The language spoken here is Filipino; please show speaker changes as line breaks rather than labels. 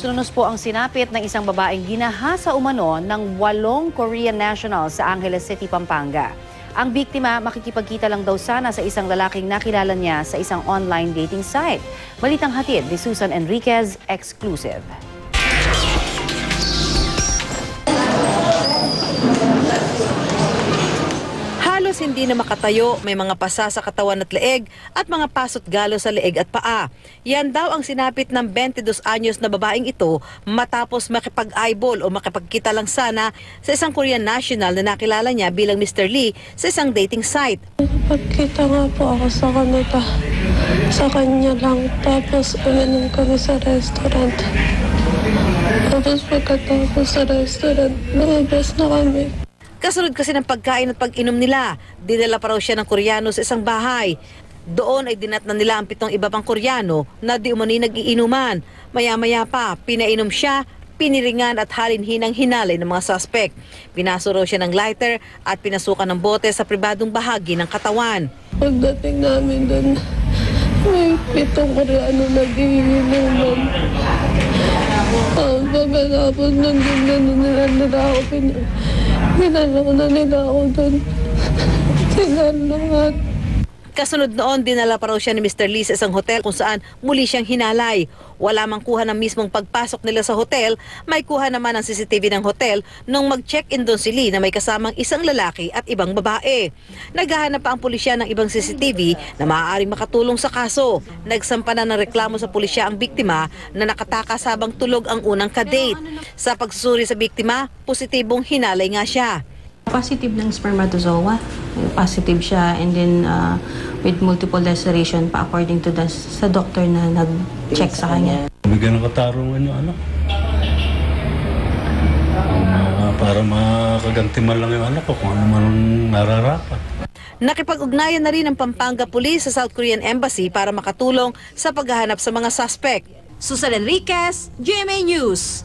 Anos-lunos po ang sinapit ng isang babaeng ginahasa umano ng 8 Korean nationals sa Angeles City, Pampanga. Ang biktima makikipagkita lang daw sana sa isang lalaking nakilala niya sa isang online dating site. Balitang hatid ni Susan Enriquez, exclusive.
Halos hindi na makatayo, may mga pasa sa katawan at leeg at mga pasot galo sa leeg at paa. Yan daw ang sinapit ng 22 anyos na babaeng ito matapos makipag-eyeball o makipagkita lang sana sa isang Korean national na nakilala niya bilang Mr. Lee sa isang dating site.
Pagkita nga po ako sa kanila, sa kanya lang, tapos uminom kami sa restaurant. Tapos pagkatapos sa restaurant, lumabas na kami.
Kasunod kasi ng pagkain at pag-inom nila, dinala pa raw siya ng Koreano sa isang bahay. Doon ay dinatnan nila ang 7 iba pang Koreano na di umani nag-iinuman. Maya-maya pa, pinainom siya, piniringan at halinhinang hinalay ng mga suspect. Pinaso raw siya ng lighter at pinasukan ng bote sa pribadong bahagi ng katawan.
Pagdating namin doon, may 7 Koreano nag-iinuman. Pagkatapos nandun nila ako, pinalaw na nila ako doon. Sila lahat.
Kasunod noon, dinala pa raw siya ni Mr. Lee sa isang hotel kung saan muli siyang hinalay. Wala mang kuha ng mismong pagpasok nila sa hotel, may kuha naman ang CCTV ng hotel nung mag-check-in doon si Lee na may kasamang isang lalaki at ibang babae. Naghahanap pa ang pulisya ng ibang CCTV na maaaring makatulong sa kaso. Nagsampa na ng reklamo sa pulisya ang biktima na nakatakas habang tulog ang unang kadate. Sa pagsusuri sa biktima, positibong hinalay nga siya.
Positive ng spermatozoa. Positive siya and then with multiple laceration pa according to sa doctor na nag-check sa kanya.
Bigyan ng katarungan yung anak. Para makagantiman lang yung anak ko kung ano man nararapat.
Nakipag-ugnayan na rin ang Pampanga Police sa South Korean Embassy para makatulong sa paghahanap sa mga suspect.
Susan Enriquez, GMA News.